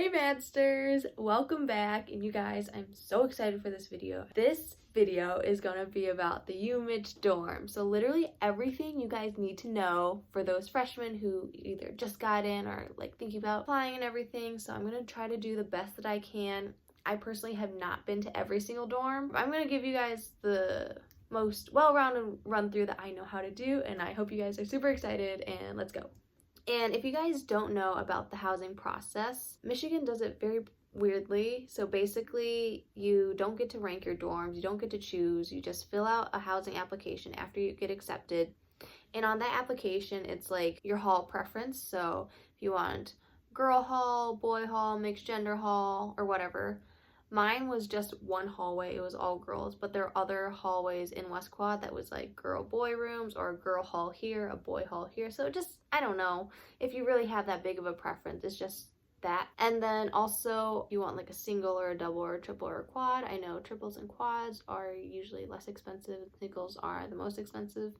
Hey Maddsters, welcome back. And you guys, I'm so excited for this video. This video is gonna be about the Umich dorm. So literally everything you guys need to know for those freshmen who either just got in or like thinking about applying and everything. So I'm gonna try to do the best that I can. I personally have not been to every single dorm. I'm gonna give you guys the most well-rounded run through that I know how to do, and I hope you guys are super excited, and let's go. And if you guys don't know about the housing process, Michigan does it very weirdly. So basically, you don't get to rank your dorms, you don't get to choose, you just fill out a housing application after you get accepted. And on that application, it's like your hall preference. So if you want girl hall, boy hall, mixed gender hall, or whatever. Mine was just one hallway, it was all girls, but there are other hallways in West Quad that was like girl-boy rooms or a girl hall here, a boy hall here. So just, I don't know if you really have that big of a preference, it's just that. And then also, you want like a single or a double or a triple or a quad. I know triples and quads are usually less expensive, singles are the most expensive.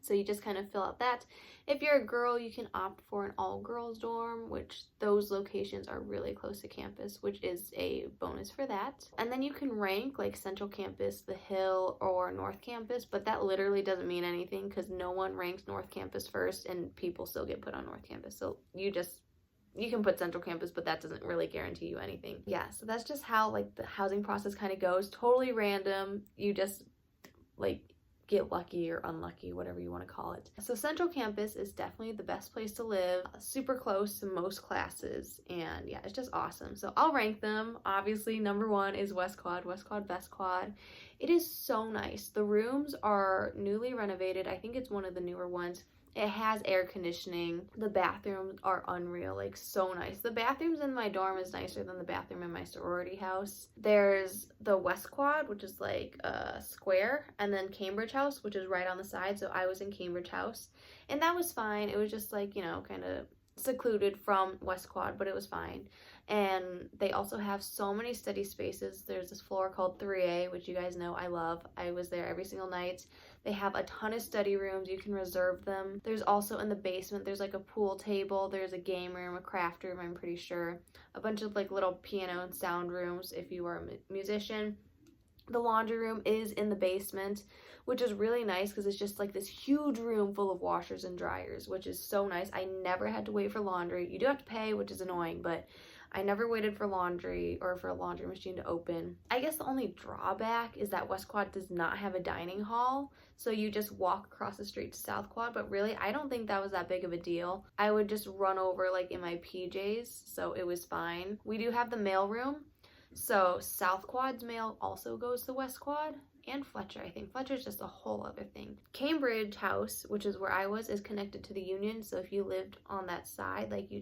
So you just kind of fill out that. If you're a girl, you can opt for an all-girls dorm, which those locations are really close to campus, which is a bonus for that. And then you can rank like Central Campus, The Hill, or North Campus, but that literally doesn't mean anything because no one ranks North Campus first and people still get put on North Campus. So you can put Central Campus, but that doesn't really guarantee you anything. Yeah, so that's just how like the housing process kind of goes. Totally random. You just like get lucky or unlucky, whatever you want to call it. So Central Campus is definitely the best place to live, super close to most classes, and yeah, it's just awesome. So I'll rank them. Obviously, number one is West Quad, best quad. It is so nice. The rooms are newly renovated. I think it's one of the newer ones. It has air conditioning. The bathrooms are unreal, like so nice. The bathrooms in my dorm is nicer than the bathroom in my sorority house. There's the West Quad, which is like a square, and then Cambridge House, which is right on the side. So I was in Cambridge House, and that was fine. It was just like, you know, kind of secluded from West Quad, but it was fine. And they also have so many study spaces. There's this floor called 3A, which you guys know I love. I was there every single night. They have a ton of study rooms. You can reserve them. There's also in the basement, there's like a pool table. There's a game room, a craft room, I'm pretty sure. A bunch of like little piano and sound rooms if you are a musician. The laundry room is in the basement, which is really nice because it's just like this huge room full of washers and dryers, which is so nice. I never had to wait for laundry. You do have to pay, which is annoying, but I never waited for laundry or for a laundry machine to open. I guess the only drawback is that West Quad does not have a dining hall, so you just walk across the street to South Quad, but really I don't think that was that big of a deal. I would just run over like in my PJs, so it was fine. We do have the mail room, so South Quad's mail also goes to West Quad. And Fletcher, I think. Fletcher's just a whole other thing. Cambridge House, which is where I was, is connected to the Union, so if you lived on that side, like you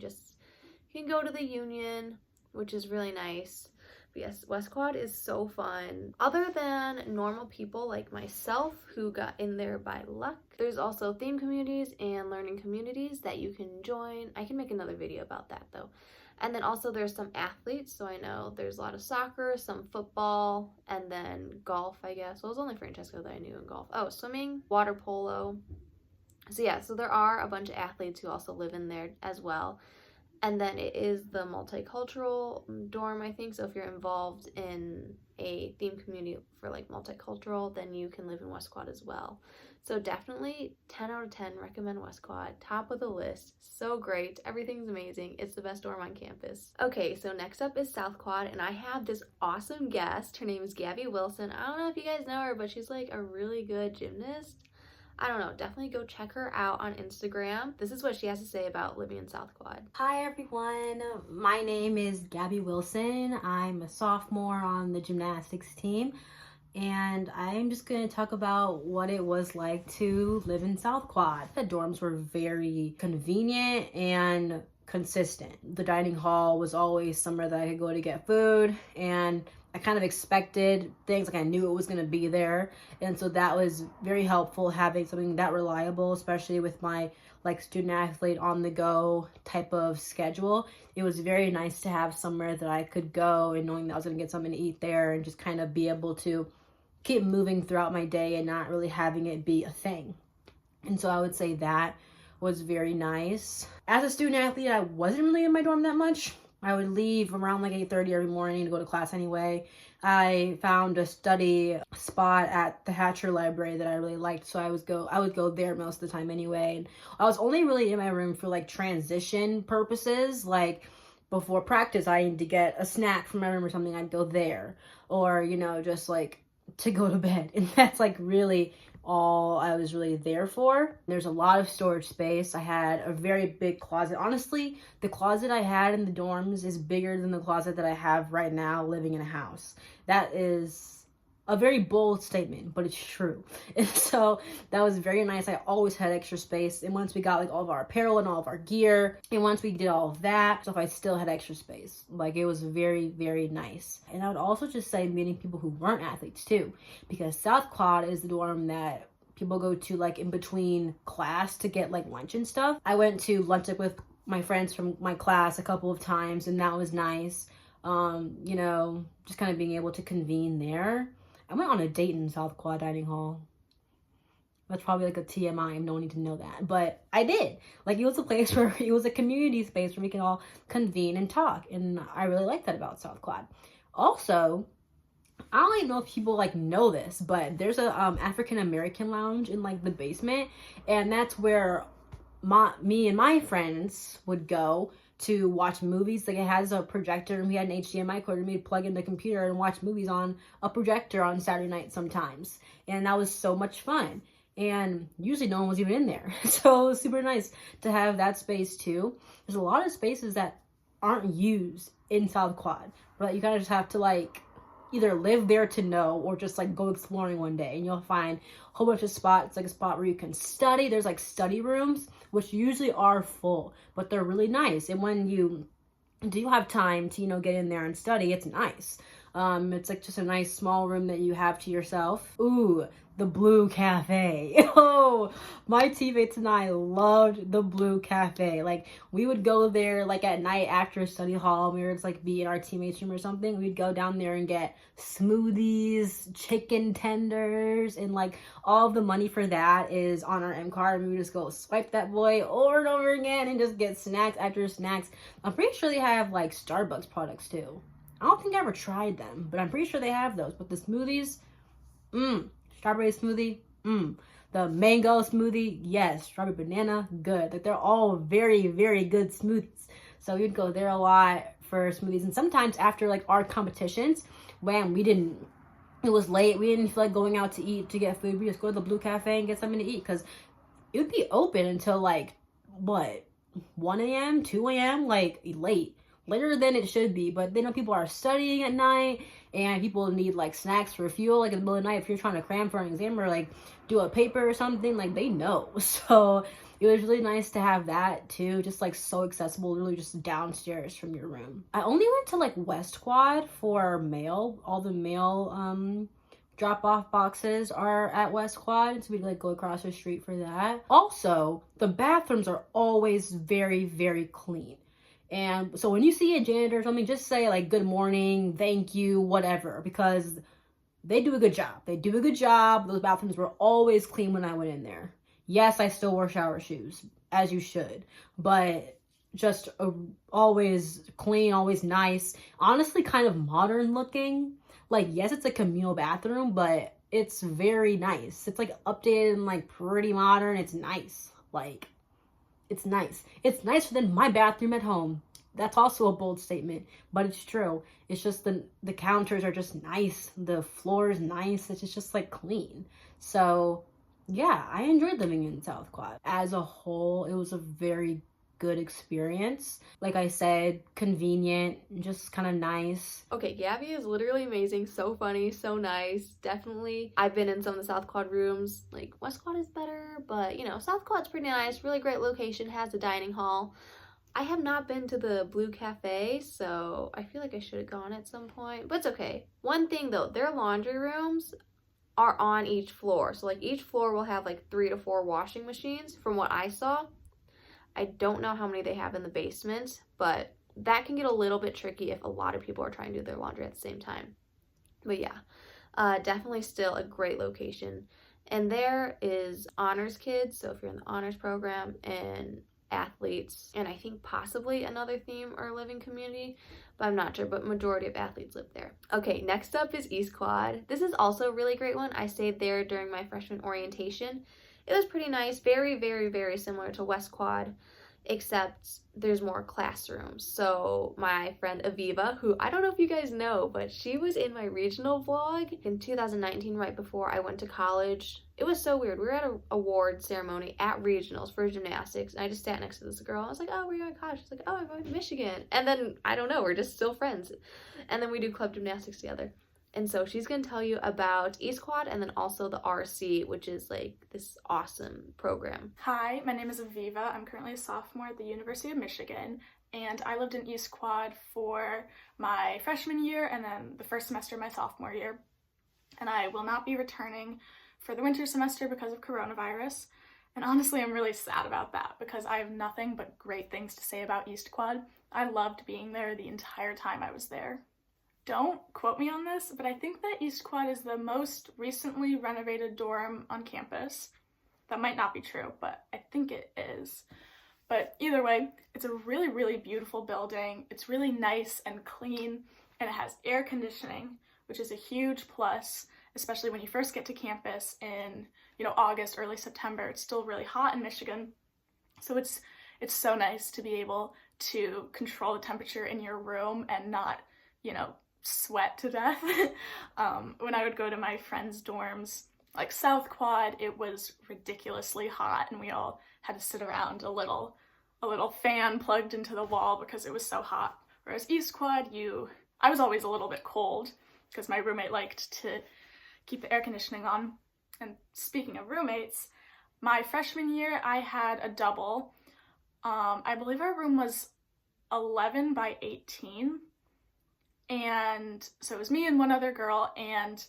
can go to the Union, which is really nice. But yes, West Quad is so fun. Other than normal people like myself who got in there by luck, there's also theme communities and learning communities that you can join. I can make another video about that though. And then also there's some athletes, so I know there's a lot of soccer, some football, and then golf, I guess. Well, it was only Francesco that I knew in golf. Oh, swimming, water polo. So yeah, so there are a bunch of athletes who also live in there as well. And then it is the multicultural dorm, I think. So if you're involved in a theme community for like multicultural, then you can live in West Quad as well. So definitely 10 out of 10 recommend West Quad. Top of the list. So great. Everything's amazing. It's the best dorm on campus. Okay, so next up is South Quad, and I have this awesome guest. Her name is Gabby Wilson. I don't know if you guys know her, but she's like a really good gymnast. I don't know, definitely go check her out on Instagram. This is what she has to say about living in South Quad. Hi everyone, my name is Gabby Wilson. I'm a sophomore on the gymnastics team, and I'm just going to talk about what it was like to live in South Quad. The dorms were very convenient and consistent. The dining hall was always somewhere that I could go to get food, and I kind of expected things, like I knew it was going to be there, and so that was very helpful having something that reliable, especially with my like student athlete on the go type of schedule. It was very nice to have somewhere that I could go and knowing that I was going to get something to eat there and just kind of be able to keep moving throughout my day and not really having it be a thing. And so I would say that was very nice. As a student athlete, I wasn't really in my dorm that much, I would leave around like 8:30 every morning to go to class anyway. I found a study spot at the Hatcher Library that I really liked, so I would go there most of the time anyway. And I was only really in my room for like transition purposes, like before practice I need to get a snack from my room or something, I'd go there, or you know, just like to go to bed. And that's like really all I was really there for. There's a lot of storage space. I had a very big closet. Honestly, the closet I had in the dorms is bigger than the closet that I have right now living in a house. That is a very bold statement, but it's true. And so that was very nice. I always had extra space. And once we got like all of our apparel and all of our gear, and once we did all of that stuff, I still had extra space. Like it was very, very nice. And I would also just say meeting people who weren't athletes too, because South Quad is the dorm that people go to like in between class to get like lunch and stuff. I went to lunch with my friends from my class a couple of times, and that was nice. You know, just kind of being able to convene there. I went on a date in South Quad Dining Hall. That's probably like a TMI, no one need to know that. But I did. Like it was a place where, it was a community space where we can all convene and talk. And I really like that about South Quad. Also, I don't even know if people like know this, but there's a African American lounge in like the basement. And that's where me and my friends would go to watch movies. Like it has a projector, and we had an HDMI cord, and we'd plug in the computer and watch movies on a projector on Saturday night sometimes. And that was so much fun. And usually no one was even in there. So it was super nice to have that space too. There's a lot of spaces that aren't used in South Quad, but you kind of just have to like either live there to know, or just like go exploring one day, and you'll find a whole bunch of spots, like a spot where you can study. There's like study rooms, which usually are full, but they're really nice. And when you do have time to, you know, get in there and study, it's nice. It's like just a nice small room that you have to yourself. Ooh, the Blue Cafe. Oh, my teammates and I loved the Blue Cafe. Like we would go there like at night after study hall, and we would just like be in our teammates room or something. We'd go down there and get smoothies, chicken tenders, and like all of the money for that is on our M card. And we would just go swipe that boy over and over again and just get snacks after snacks. I'm pretty sure they have like Starbucks products too. I don't think I ever tried them, but I'm pretty sure they have those. But the smoothies, strawberry smoothie, the mango smoothie, yes, strawberry banana, good. Like they're all very, very good smoothies. So we'd go there a lot for smoothies. And sometimes after like our competitions, when it was late, we didn't feel like going out to eat, to get food, we just go to the Blue Cafe and get something to eat, because it would be open until like, what, 1 a.m., 2 a.m., like late. Later than it should be, but they know people are studying at night, and people need like snacks for fuel, like in the middle of the night, if you're trying to cram for an exam or like do a paper or something, like they know. So it was really nice to have that too, just like so accessible, really just downstairs from your room. I only went to like West Quad for mail. All the mail drop-off boxes are at West Quad, so we'd like go across the street for that. Also, the bathrooms are always very, very clean. And so when you see a janitor or something, just say like, good morning, thank you, whatever, because they do a good job. They do a good job. Those bathrooms were always clean when I went in there. Yes, I still wore shower shoes, as you should, but just always clean, always nice. Honestly, kind of modern looking. Like, yes, it's a communal bathroom, but it's very nice. It's like updated and like pretty modern. It's nice. Like, it's nice. It's nicer than my bathroom at home. That's also a bold statement, but it's true. It's just the counters are just nice. The floor is nice. It's just like clean. So yeah, I enjoyed living in South Quad. As a whole, it was a very good experience. Like I said, convenient, just kind of nice. Okay, Gabby is literally amazing, so funny, so nice. Definitely, I've been in some of the South Quad rooms. Like West Quad is better, but you know, South Quad's pretty nice, really great location, has a dining hall. I have not been to the Blue Cafe, so I feel like I should have gone at some point, but it's okay. One thing though, their laundry rooms are on each floor. So like each floor will have like 3 to 4 washing machines from what I saw. I don't know how many they have in the basement, but that can get a little bit tricky if a lot of people are trying to do their laundry at the same time. But yeah, definitely still a great location. And there is honors kids, so if you're in the honors program, and athletes, and I think possibly another theme or living community, but I'm not sure, but majority of athletes live there. Okay, next up is East Quad. This is also a really great one. I stayed there during my freshman orientation. It was pretty nice, very, very, very similar to West Quad, except there's more classrooms. So my friend Aviva, who I don't know if you guys know, but she was in my regional vlog in 2019, right before I went to college. It was so weird. We were at an award ceremony at regionals for gymnastics, and I just sat next to this girl. I was like, oh, where are you going to college? She's like, oh, I'm going to Michigan. And then, I don't know, we're just still friends. And then we do club gymnastics together. And so she's going to tell you about East Quad and then also the RC, which is like this awesome program. Hi, my name is Aviva. I'm currently a sophomore at the University of Michigan, and I lived in East Quad for my freshman year and then the first semester of my sophomore year. And I will not be returning for the winter semester because of coronavirus. And honestly, I'm really sad about that because I have nothing but great things to say about East Quad. I loved being there the entire time I was there. Don't quote me on this, but I think that East Quad is the most recently renovated dorm on campus. That might not be true, but I think it is. But either way, it's a really, really beautiful building. It's really nice and clean, and it has air conditioning, which is a huge plus, especially when you first get to campus in, August, early September. It's still really hot in Michigan. So it's so nice to be able to control the temperature in your room and not, sweat to death. When I would go to my friends' dorms, like South Quad, it was ridiculously hot, and we all had to sit around a little fan plugged into the wall because it was so hot. Whereas East Quad, I was always a little bit cold because my roommate liked to keep the air conditioning on. And speaking of roommates, my freshman year I had a double. I believe our room was 11 by 18. And so it was me and one other girl, and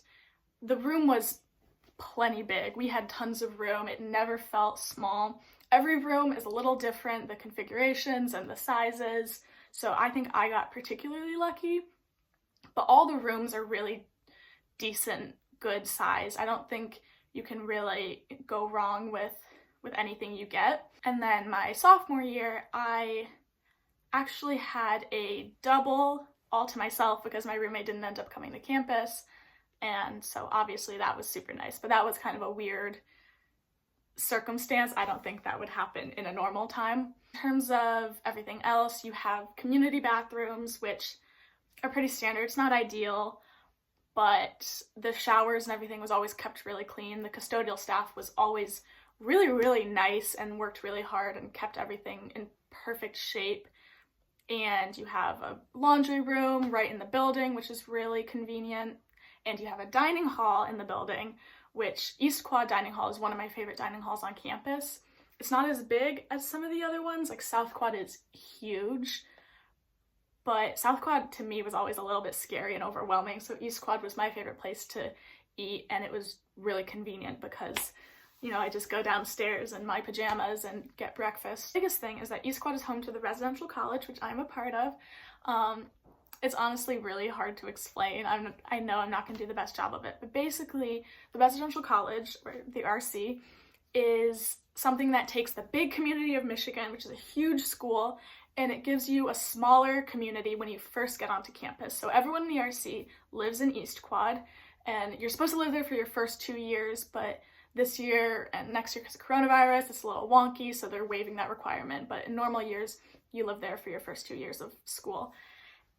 the room was plenty big. We had tons of room. It never felt small. Every room is a little different, the configurations and the sizes. So I think I got particularly lucky, but all the rooms are really decent, good size. I don't think you can really go wrong with anything you get. And then my sophomore year, I actually had a double all to myself because my roommate didn't end up coming to campus, and so obviously that was super nice, but that was kind of a weird circumstance. I don't think that would happen in a normal time. In terms of everything else, you have community bathrooms, which are pretty standard. It's not ideal, but the showers and everything was always kept really clean. The custodial staff was always really, really nice and worked really hard and kept everything in perfect shape. And you have a laundry room right in the building, which is really convenient. And you have a dining hall in the building, which East Quad Dining Hall is one of my favorite dining halls on campus. It's not as big as some of the other ones, like South Quad is huge, but South Quad to me was always a little bit scary and overwhelming, so East Quad was my favorite place to eat, and it was really convenient because I just go downstairs in my pajamas and get breakfast. The biggest thing is that East Quad is home to the residential college, which I'm a part of. It's honestly really hard to explain. I know I'm not going to do the best job of it, but basically the residential college, or the RC, is something that takes the big community of Michigan, which is a huge school, and it gives you a smaller community when you first get onto campus. So everyone in the RC lives in East Quad, and you're supposed to live there for your first 2 years, but this year and next year, because of coronavirus, it's a little wonky, so they're waiving that requirement. But in normal years, you live there for your first 2 years of school.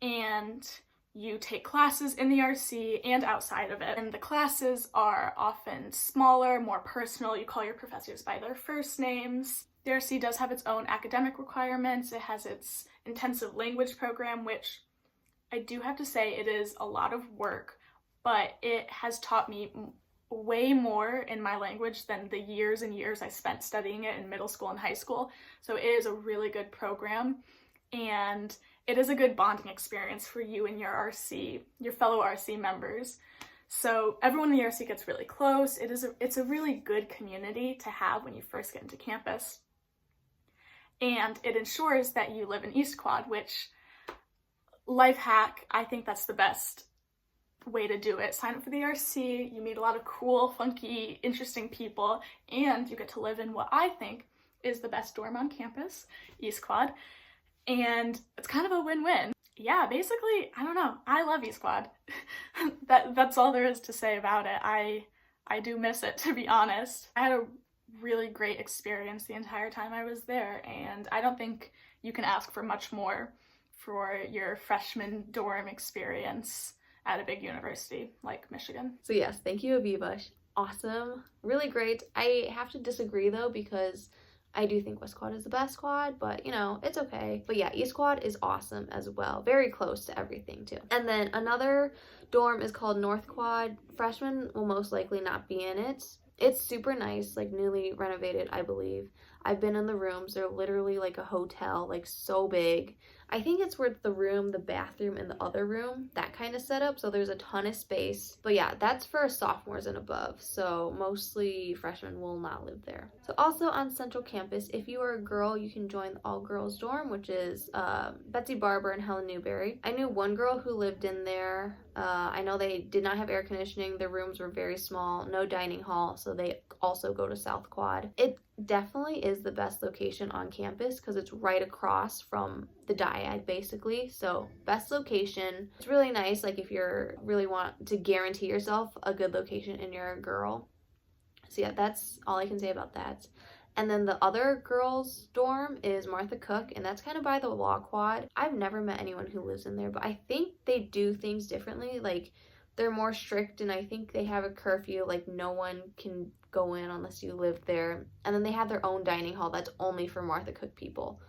And you take classes in the RC and outside of it. And the classes are often smaller, more personal. You call your professors by their first names. The RC does have its own academic requirements. It has its intensive language program, which I do have to say it is a lot of work, but it has taught me way more in my language than the years and years I spent studying it in middle school and high school. So it is a really good program, and it is a good bonding experience for you and your fellow RC members. So everyone in the RC gets really close. It's a really good community to have when you first get into campus. And it ensures that you live in East Quad, which, life hack, I think that's the best way to do it. Sign up for the RC, you meet a lot of cool, funky, interesting people, and you get to live in what I think is the best dorm on campus, East Quad, and it's kind of a win-win. Yeah, basically, I don't know. I love East Quad. That's all there is to say about it. I do miss it, to be honest. I had a really great experience the entire time I was there, and I don't think you can ask for much more for your freshman dorm experience at a big university like Michigan. So yes, thank you, Aviva. Awesome. Really great. I have to disagree though, because I do think West Quad is the best quad, but you know, it's okay. But yeah, East Quad is awesome as well. Very close to everything too. And then another dorm is called North Quad. Freshmen will most likely not be in it. It's super nice, like newly renovated, I believe. I've been in the rooms. They're literally like a hotel, like so big. I think it's where the room, the bathroom, and the other room, that kind of setup. So there's a ton of space. But yeah, that's for sophomores and above. So mostly freshmen will not live there. So also on Central Campus, if you are a girl, you can join the all-girls dorm, which is Betsy, Barbour, and Helen, Newberry. I knew one girl who lived in there. I know they did not have air conditioning. Their rooms were very small, no dining hall. So they also go to South Quad. It definitely is the best location on campus because it's right across from the diag basically. So best location. It's really nice, like if you're really want to guarantee yourself a good location and you're a girl. So yeah, that's all I can say about that. And then the other girls dorm is Martha Cook, and that's kind of by the Law Quad. I've never met anyone who lives in there, but I think they do things differently. Like they're more strict, and I think they have a curfew, like no one can go in unless you live there. And then they have their own dining hall that's only for Martha Cook people.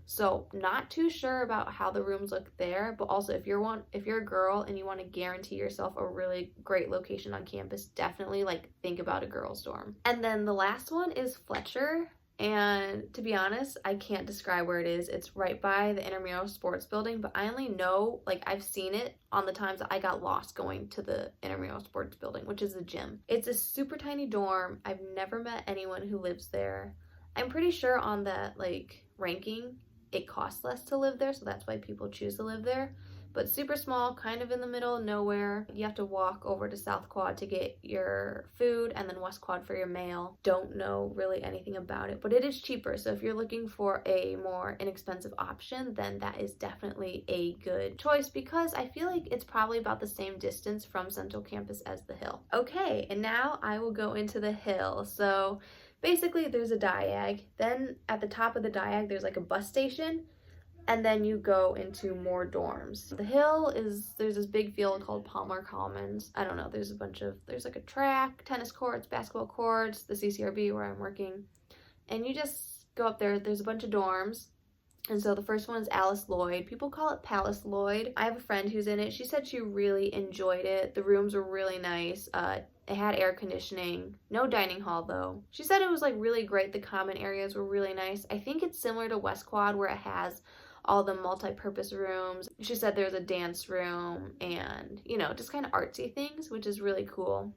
So not too sure about how the rooms look there, but also if you're a girl and you want to guarantee yourself a really great location on campus, definitely like think about a girls dorm. And then the last one is Fletcher. And to be honest, I can't describe where it is. It's right by the intramural sports building, but I only know, like I've seen it on the times that I got lost going to the intramural sports building, which is the gym. It's a super tiny dorm. I've never met anyone who lives there. I'm pretty sure on that like ranking, it costs less to live there, so that's why people choose to live there. But super small, kind of in the middle of nowhere. You have to walk over to South Quad to get your food, and then West Quad for your mail. Don't know really anything about it, but it is cheaper. So if you're looking for a more inexpensive option, then that is definitely a good choice, because I feel like it's probably about the same distance from Central Campus as the Hill. Okay, and now I will go into the Hill. So basically there's a diag, then at the top of the diag there's like a bus station, and then you go into more dorms. The Hill there's this big field called Palmer Commons. I don't know, there's like a track, tennis courts, basketball courts, the CCRB where I'm working. And you just go up there, there's a bunch of dorms. And so the first one is Alice Lloyd. People call it Palace Lloyd. I have a friend who's in it. She said she really enjoyed it. The rooms were really nice. It had air conditioning, no dining hall though. She said it was like really great. The common areas were really nice. I think it's similar to West Quad where it has all the multi-purpose rooms. She said there's a dance room and, you know, just kind of artsy things, which is really cool.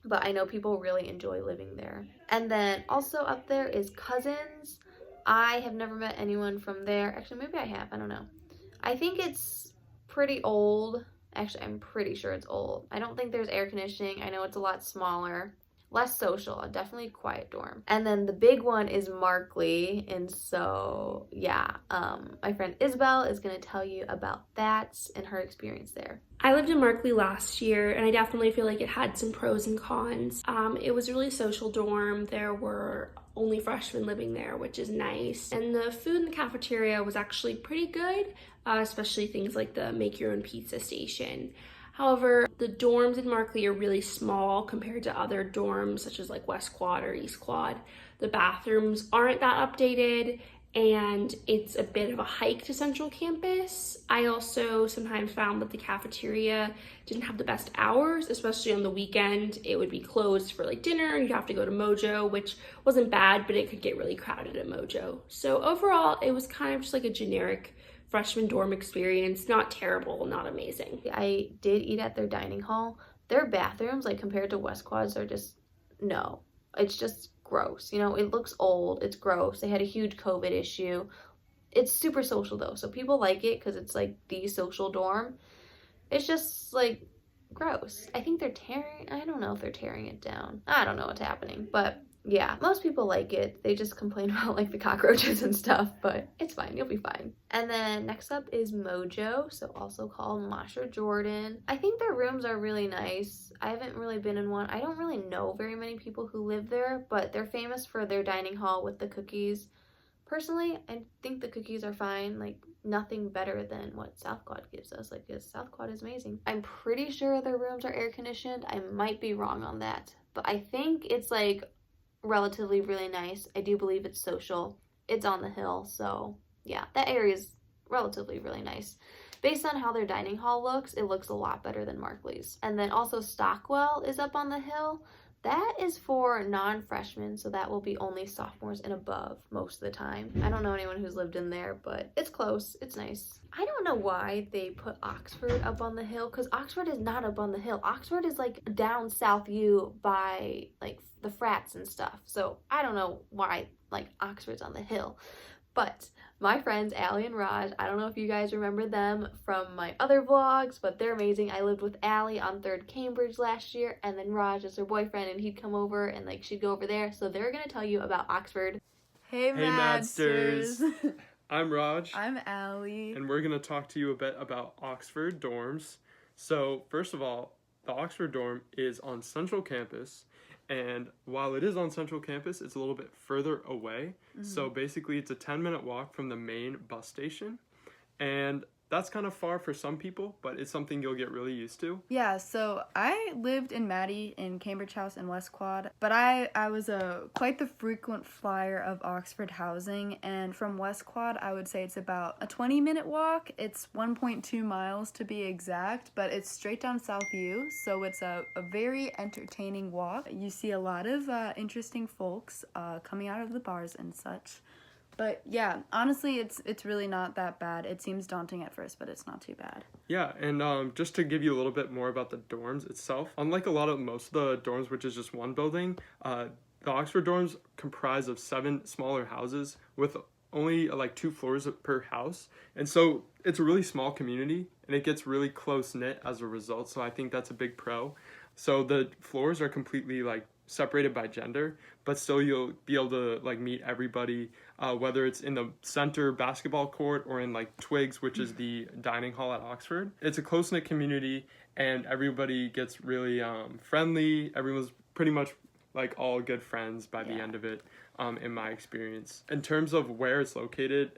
But I know people really enjoy living there. And then also up there is Couzens. I have never met anyone from there. Actually, maybe I have. I don't know. I think it's pretty old. Actually, I'm pretty sure it's old. I don't think there's air conditioning. I know it's a lot smaller. Less social, definitely a quiet dorm. And then the big one is Markley, and so yeah, my friend Isabel is gonna tell you about that and her experience there. I lived in Markley last year, and I definitely feel like it had some pros and cons. It was a really social dorm. There were only freshmen living there, which is nice. And the food in the cafeteria was actually pretty good, especially things like the make your own pizza station. However, the dorms in Markley are really small compared to other dorms such as like West Quad or East Quad. The bathrooms aren't that updated, and it's a bit of a hike to Central Campus. I also sometimes found that the cafeteria didn't have the best hours, especially on the weekend. It would be closed for like dinner and you'd have to go to MoJo, which wasn't bad, but it could get really crowded at MoJo. So overall, it was kind of just like a generic freshman dorm experience. Not terrible, not amazing. I did eat at their dining hall. Their bathrooms, like compared to West Quads, are just, no. It's just gross. You know, it looks old. It's gross. They had a huge COVID issue. It's super social though, so people like it because it's like the social dorm. It's just like gross. I think I don't know if they're tearing it down. I don't know what's happening, but yeah, most people like it. They just complain about like the cockroaches and stuff, but it's fine. You'll be fine. And then next up is MoJo, so also called Masha Jordan. I think their rooms are really nice. I haven't really been in one. I don't really know very many people who live there, but they're famous for their dining hall with the cookies. Personally, I think the cookies are fine. Like, nothing better than what South Quad gives us. Like, South Quad is amazing. I'm pretty sure their rooms are air conditioned. I might be wrong on that, but I think it's like relatively really nice. I do believe it's social. It's on the hill, so yeah, that area is relatively really nice. Based on how their dining hall looks, it looks a lot better than Markley's. And then also Stockwell is up on the hill. That is for non-freshmen, so that will be only sophomores and above most of the time. I don't know anyone who's lived in there, but it's close. It's nice. I don't know why they put Oxford up on the hill, because Oxford is not up on the hill. Oxford is like down South U by like the frats and stuff. So I don't know why like Oxford's on the hill. But my friends Allie and Raj, I don't know if you guys remember them from my other vlogs, but they're amazing. I lived with Allie on 3rd Cambridge last year, and then Raj is her boyfriend, and he'd come over and like she'd go over there. So they're gonna tell you about Oxford. Hey Maddsters. I'm Raj. I'm Allie. And we're going to talk to you a bit about Oxford dorms. So, first of all, the Oxford dorm is on Central Campus. And while it is on Central Campus, it's a little bit further away. So basically, it's a 10-minute walk from the main bus station. And that's kind of far for some people, but it's something you'll get really used to. Yeah, so I lived in Maddie in Cambridge House in West Quad, but I was quite the frequent flyer of Oxford housing, and from West Quad I would say it's about a 20-minute walk. It's 1.2 miles to be exact, but it's straight down South U, so it's a very entertaining walk. You see a lot of interesting folks coming out of the bars and such. But yeah, honestly, it's really not that bad. It seems daunting at first, but it's not too bad. Yeah, and just to give you a little bit more about the dorms itself, unlike a lot of most of the dorms, which is just one building, the Oxford dorms comprise of 7 smaller houses with only like 2 floors per house. And so it's a really small community, and it gets really close-knit as a result, so I think that's a big pro. So the floors are completely like separated by gender, but still you'll be able to like meet everybody, whether it's in the center basketball court or in like Twigs, which is the dining hall at Oxford. It's a close-knit community, and everybody gets really friendly. Everyone's pretty much like all good friends by the end of it, in my experience. In terms of where it's located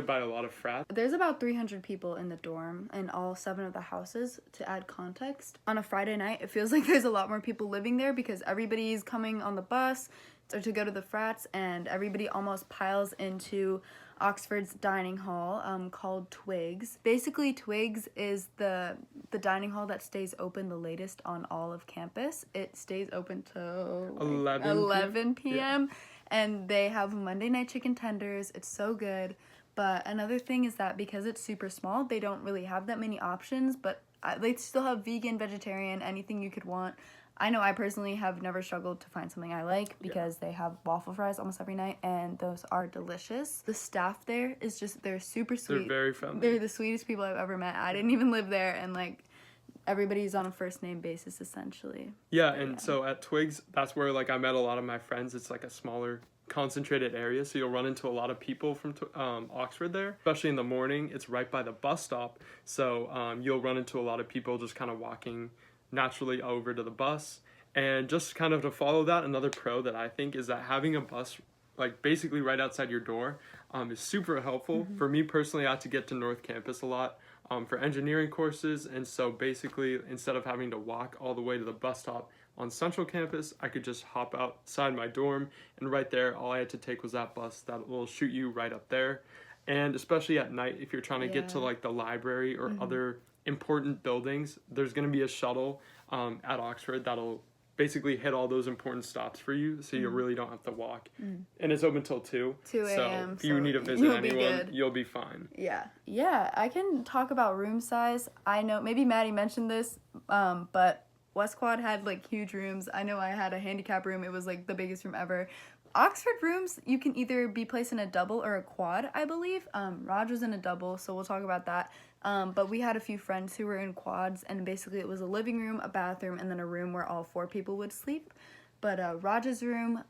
by a lot of frats. There's about 300 people in the dorm in all 7 of the houses. To add context, on a Friday night, it feels like there's a lot more people living there because everybody's coming on the bus or to go to the frats, and everybody almost piles into Oxford's dining hall called Twigs. Basically, Twigs is the dining hall that stays open the latest on all of campus. It stays open till 11 p.m. Yeah. And they have Monday night chicken tenders. It's so good. But another thing is that because it's super small, they don't really have that many options, but they still have vegan, vegetarian, anything you could want. I know I personally have never struggled to find something I like because they have waffle fries almost every night, and those are delicious. The staff there is just, they're super sweet. They're very friendly. They're the sweetest people I've ever met. I didn't even live there, and like everybody's on a first name basis essentially. Yeah, and so at Twigs, that's where like I met a lot of my friends. It's like a smaller concentrated area, so you'll run into a lot of people from Oxford there, especially in the morning. It's right by the bus stop, so you'll run into a lot of people just kind of walking naturally over to the bus. And just kind of to follow that, another pro that I think is that having a bus like basically right outside your door is super helpful. For me personally, I had to get to North Campus a lot for engineering courses, and so basically instead of having to walk all the way to the bus stop on Central Campus, I could just hop outside my dorm, and right there all I had to take was that bus that will shoot you right up there. And especially at night, if you're trying to get to like the library or other important buildings, there's going to be a shuttle at Oxford that'll basically hit all those important stops for you, so you really don't have to walk. And it's open till 2 a.m. So if you need to visit anyone, you'll be fine. Yeah, I can talk about room size. I know maybe Maddie mentioned this, but West Quad had like huge rooms. I know I had a handicap room. It was like the biggest room ever. Oxford rooms, you can either be placed in a double or a quad, I believe. Raj was in a double, so we'll talk about that. But we had a few friends who were in quads, and basically it was a living room, a bathroom, and then a room where all 4 people would sleep. But Raj's room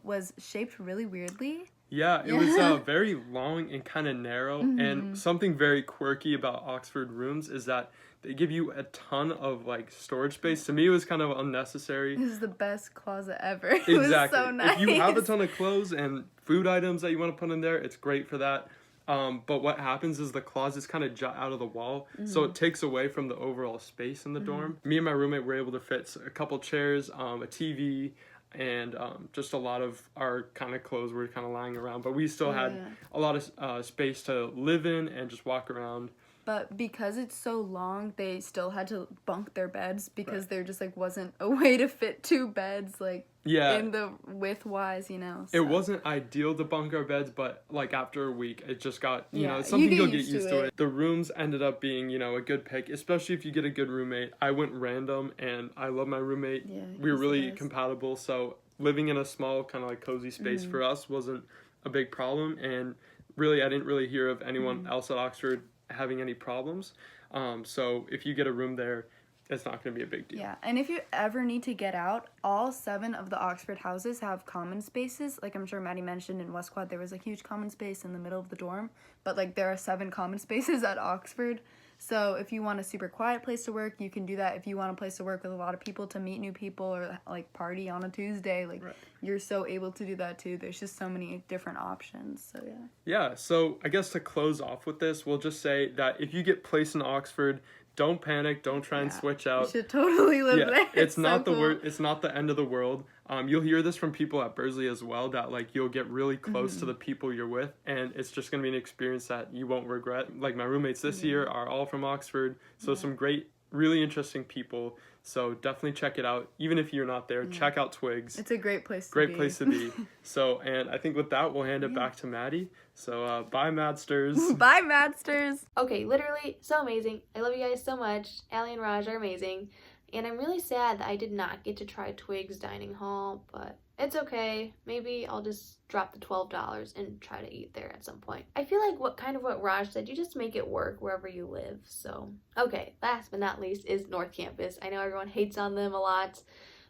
was shaped really weirdly. Yeah, it was very long and kind of narrow. And something very quirky about Oxford rooms is that they give you a ton of like storage space. To me, it was kind of unnecessary. This is the best closet ever. It Exactly. was so nice. If you have a ton of clothes and food items that you want to put in there, it's great for that. But what happens is the closets kind of jut out of the wall, so it takes away from the overall space in the dorm. Me and my roommate were able to fit a couple chairs, a TV, and just a lot of our kind of clothes were kind of lying around. But we still had a lot of space to live in and just walk around. But because it's so long, they still had to bunk their beds because there just like wasn't a way to fit 2 beds like in the width wise, you know. So. It wasn't ideal to bunk our beds, but like after a week, it just got, you know, it's something you'll get used to it. The rooms ended up being, you know, a good pick, especially if you get a good roommate. I went random and I love my roommate. Yeah, we were really compatible, so living in a small kind of like cozy space for us wasn't a big problem, and really I didn't really hear of anyone else at Oxford having any problems. So if you get a room there, it's not going to be a big deal. Yeah, and if you ever need to get out, all 7 of the Oxford houses have common spaces. Like I'm sure Maddie mentioned, in West Quad there was a huge common space in the middle of the dorm, but like there are 7 common spaces at Oxford. So if you want a super quiet place to work, you can do that. If you want a place to work with a lot of people, to meet new people, or like party on a Tuesday, like you're so able to do that too. There's just so many different options. So yeah, so I guess to close off with this, we'll just say that if you get placed in Oxford, don't panic, don't try and switch out. You should totally live there. It's not the it's not the end of the world. You'll hear this from people at Bursley as well, that like you'll get really close to the people you're with, and it's just going to be an experience that you won't regret. Like my roommates this year are all from Oxford, so some great, really interesting people. So definitely check it out. Even if you're not there, check out Twigs. It's a great place to be. Great place to be. So, and I think with that, we'll hand it back to Maddie. So, bye, Maddsters. Bye, Maddsters. Okay, literally so amazing. I love you guys so much. Allie and Raj are amazing. And I'm really sad that I did not get to try Twigs dining hall, but it's okay. Maybe I'll just drop the $12 and try to eat there at some point. I feel like what Raj said, you just make it work wherever you live. So, okay, last but not least is North Campus. I know everyone hates on them a lot.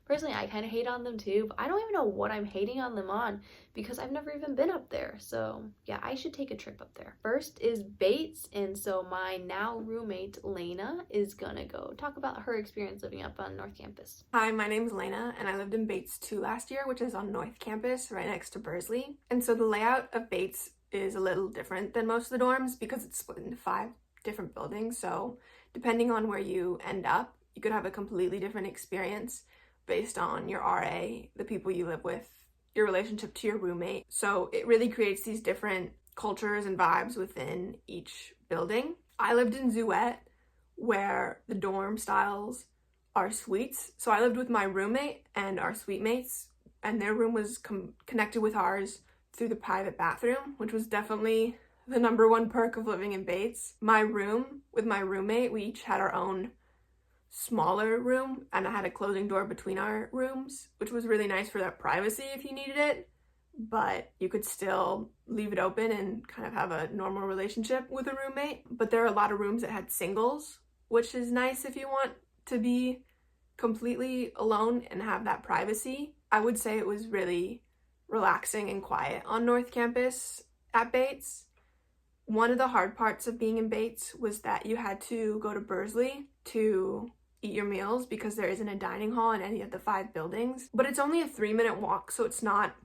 Personally, I kind of hate on them too, but I don't even know what I'm hating on them on because I've never even been up there. So yeah, I should take a trip up there. First is Bates, and so my now roommate, Lena, is gonna go talk about her experience living up on North Campus. Hi, my name's Lena, and I lived in Bates 2 last year, which is on North Campus, right next to Bursley. And so the layout of Bates is a little different than most of the dorms because it's split into 5 different buildings. So depending on where you end up, you could have a completely different experience based on your RA, the people you live with, your relationship to your roommate. So it really creates these different cultures and vibes within each building. I lived in Zuette, where the dorm styles are suites. So I lived with my roommate and our suite mates, and their room was connected with ours through the private bathroom, which was definitely the #1 perk of living in Bates. My room with my roommate, we each had our own smaller room, and I had a closing door between our rooms, which was really nice for that privacy if you needed it, but you could still leave it open and kind of have a normal relationship with a roommate. But there are a lot of rooms that had singles, which is nice if you want to be completely alone and have that privacy. I would say it was really relaxing and quiet on North Campus at Bates. One of the hard parts of being in Bates was that you had to go to Bursley to eat your meals because there isn't a dining hall in any of the 5 buildings. But it's only a 3-minute walk, so it's not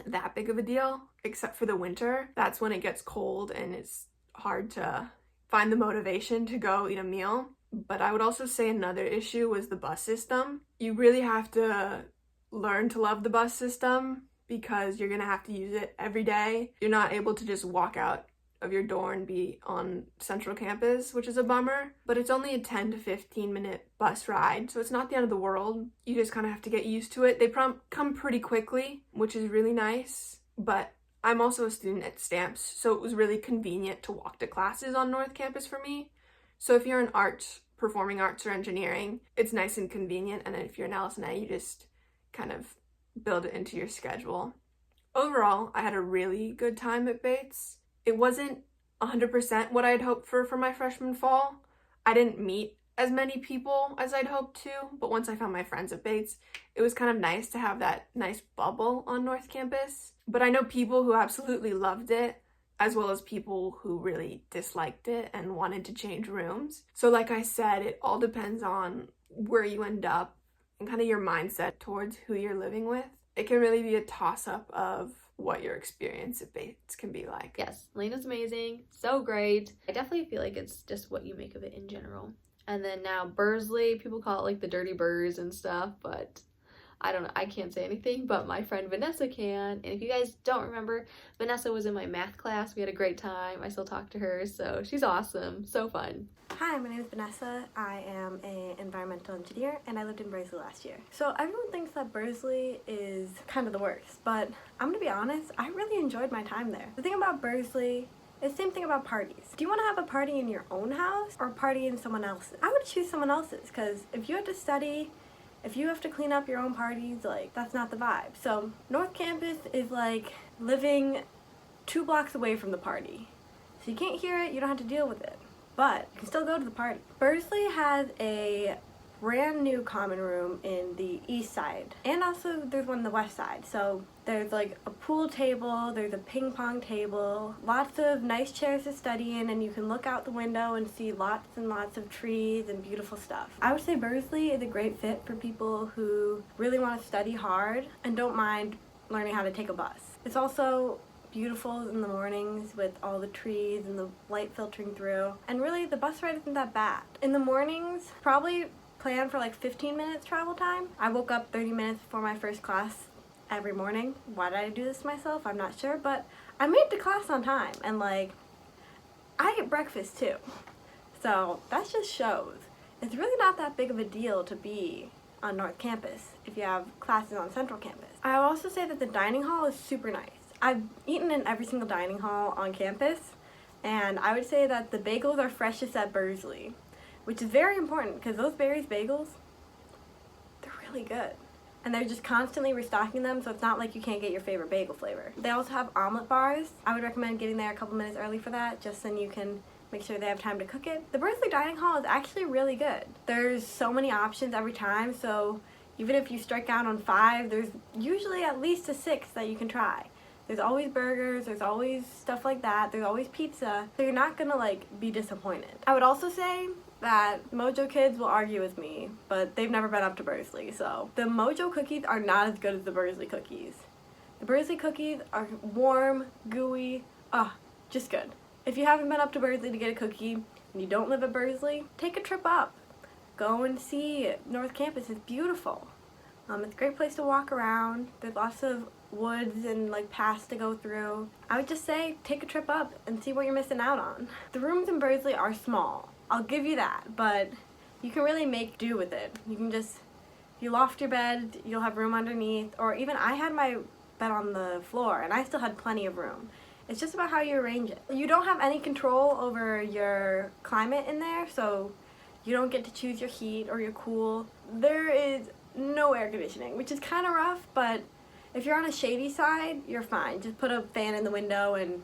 that big of a deal, except for the winter. That's when it gets cold and it's hard to find the motivation to go eat a meal. But I would also say another issue was the bus system. You really have to learn to love the bus system because you're gonna have to use it every day. You're not able to just walk out of your door and be on Central Campus, which is a bummer, but it's only a 10 to 15 minute bus ride, so it's not the end of the world. You just kind of have to get used to it. They come pretty quickly, which is really nice, but I'm also a student at Stamps, so it was really convenient to walk to classes on North Campus for me. So if you're in arts, performing arts or engineering, it's nice and convenient, and then if you're in LS&A, you just kind of build it into your schedule. Overall, I had a really good time at Bates. It wasn't 100% what I had hoped for my freshman fall. I didn't meet as many people as I'd hoped to, but once I found my friends at Bates, it was kind of nice to have that nice bubble on North Campus. But I know people who absolutely loved it, as well as people who really disliked it and wanted to change rooms. So like I said, it all depends on where you end up and kind of your mindset towards who you're living with. It can really be a toss-up of what your experience at Bates can be like. Yes, Lena's amazing, so great. I definitely feel like it's just what you make of it in general. And then now Bursley, people call it like the dirty burrs and stuff, but I don't know, I can't say anything, but my friend Vanessa can. And if you guys don't remember, Vanessa was in my math class. We had a great time. I still talk to her, so she's awesome, so fun. Hi, my name is Vanessa. I am an environmental engineer and I lived in Bursley last year. So everyone thinks that Bursley is kind of the worst, but I'm gonna be honest, I really enjoyed my time there. The thing about Bursley, it's the same thing about parties. Do you want to have a party in your own house or a party in someone else's? I would choose someone else's, because if you have to study, if you have to clean up your own parties, like, that's not the vibe. So North Campus is like living 2 blocks away from the party. So you can't hear it, you don't have to deal with it, but you can still go to the party. Bursley has a brand new common room in the east side, and also there's one on the west side. So there's like a pool table, there's a ping pong table, lots of nice chairs to study in, and you can look out the window and see lots and lots of trees and beautiful stuff. I would say Bursley is a great fit for people who really want to study hard and don't mind learning how to take a bus. It's also beautiful in the mornings with all the trees and the light filtering through, and really the bus ride isn't that bad. In the mornings, probably plan for like 15 minutes travel time. I woke up 30 minutes before my first class every morning. Why did I do this to myself? I'm not sure, but I made the class on time, and like, I get breakfast too. So that just shows it's really not that big of a deal to be on North Campus if you have classes on Central Campus. I will also say that the dining hall is super nice. I've eaten in every single dining hall on campus, and I would say that the bagels are freshest at Bursley, which is very important because those Berry's bagels, they're really good. And they're just constantly restocking them, so it's not like you can't get your favorite bagel flavor. They also have omelet bars. I would recommend getting there a couple minutes early for that, just so you can make sure they have time to cook it. The Bursley dining hall is actually really good. There's so many options every time, so even if you strike out on 5, there's usually at least a 6 that you can try. There's always burgers, there's always stuff like that, there's always pizza, so you're not gonna like be disappointed. I would also say that MoJo kids will argue with me, but they've never been up to Bursley, so the MoJo cookies are not as good as the Bursley cookies. The Bursley cookies are warm, gooey, just good. If you haven't been up to Bursley to get a cookie and you don't live at Bursley, take a trip up. Go and see North Campus, it's beautiful. It's a great place to walk around. There's lots of woods and like paths to go through. I would just say take a trip up and see what you're missing out on. The rooms in Bursley are small, I'll give you that, but you can really make do with it. You can just, if you loft your bed, you'll have room underneath, or even I had my bed on the floor and I still had plenty of room. It's just about how you arrange it. You don't have any control over your climate in there, so you don't get to choose your heat or your cool. There is no air conditioning, which is kind of rough, but if you're on a shady side, you're fine. Just put a fan in the window and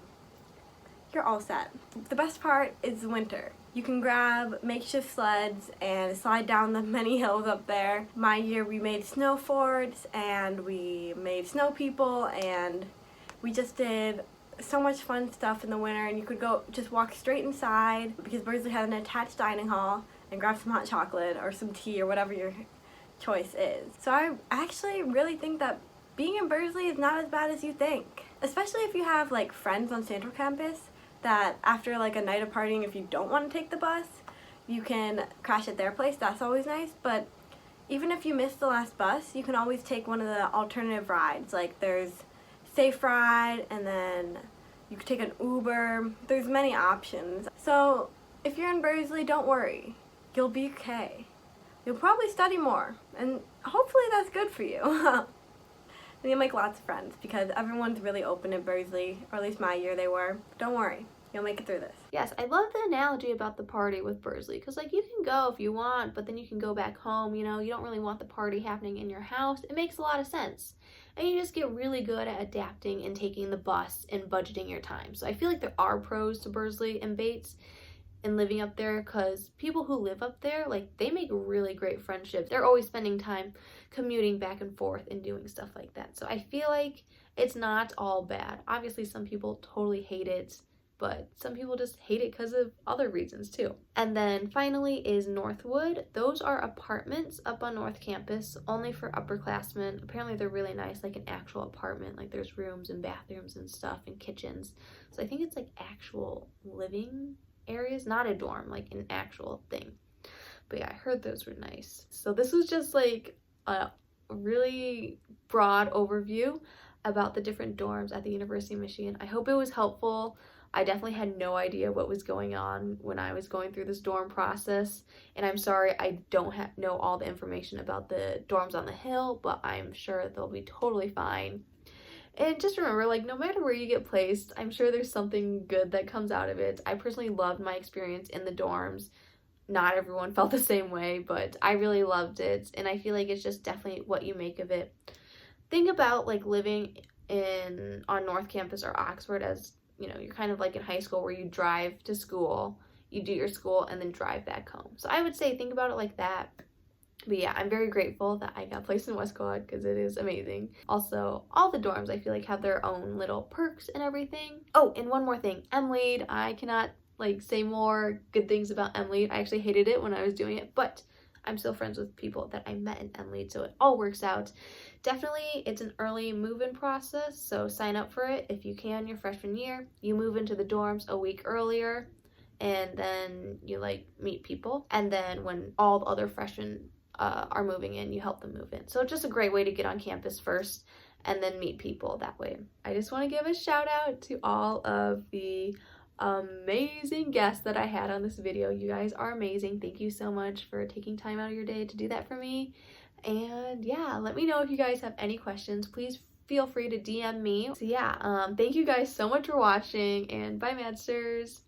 you're all set. The best part is the winter. You can grab makeshift sleds and slide down the many hills up there. My year we made snow forts and we made snow people, and we just did so much fun stuff in the winter, and you could go just walk straight inside because Bursley had an attached dining hall and grab some hot chocolate or some tea or whatever your choice is. So I actually really think that being in Bursley is not as bad as you think, especially if you have like friends on Central Campus that after like a night of partying, if you don't want to take the bus, you can crash at their place. That's always nice. But even if you miss the last bus, you can always take one of the alternative rides. Like there's Safe Ride, and then you can take an Uber. There's many options. So if you're in Bursley, don't worry. You'll be okay. You'll probably study more, and hopefully that's good for you. And you'll make lots of friends because everyone's really open at Bursley, or at least my year they were. Don't worry, you'll make it through this. Yes, I love the analogy about the party with Bursley, because like you can go if you want, but then you can go back home, you know, you don't really want the party happening in your house. It makes a lot of sense. And you just get really good at adapting and taking the bus and budgeting your time. So I feel like there are pros to Bursley and Bates. in living up there, because people who live up there, like, they make really great friendships. They're always spending time commuting back and forth and doing stuff like that. So I feel like it's not all bad. Obviously, some people totally hate it, but some people just hate it because of other reasons too. And then finally is Northwood. Those are apartments up on North Campus, only for upperclassmen. Apparently they're really nice, like an actual apartment. Like there's rooms and bathrooms and stuff and kitchens. So I think it's like actual living areas, not a dorm, like an actual thing. But yeah, I heard those were nice. So this was just like a really broad overview about the different dorms at the University of Michigan. I hope it was helpful. I definitely had no idea what was going on when I was going through this dorm process, and I'm sorry I don't know all the information about the dorms on the hill, but I'm sure they'll be totally fine. And just remember, like, no matter where you get placed, I'm sure there's something good that comes out of it. I personally loved my experience in the dorms. Not everyone felt the same way, but I really loved it, and I feel like it's just definitely what you make of it. Think about, like, living on North Campus or Oxford as, you know, you're kind of like in high school where you drive to school, you do your school, and then drive back home. So I would say think about it like that. But yeah, I'm very grateful that I got placed in West Quad because it is amazing. Also, all the dorms I feel like have their own little perks and everything. Oh, and one more thing, MLead. I cannot like say more good things about MLead. I actually hated it when I was doing it, but I'm still friends with people that I met in MLead, so it all works out. Definitely, it's an early move-in process, so sign up for it if you can your freshman year. You move into the dorms a week earlier, and then you like meet people. And then when all the other freshmen are moving in, you help them move in. So it's just a great way to get on campus first and then meet people that way. I just want to give a shout out to all of the amazing guests that I had on this video. You guys are amazing. Thank you so much for taking time out of your day to do that for me. And yeah, let me know if you guys have any questions. Please feel free to DM me. So yeah, thank you guys so much for watching, and bye Maddsters.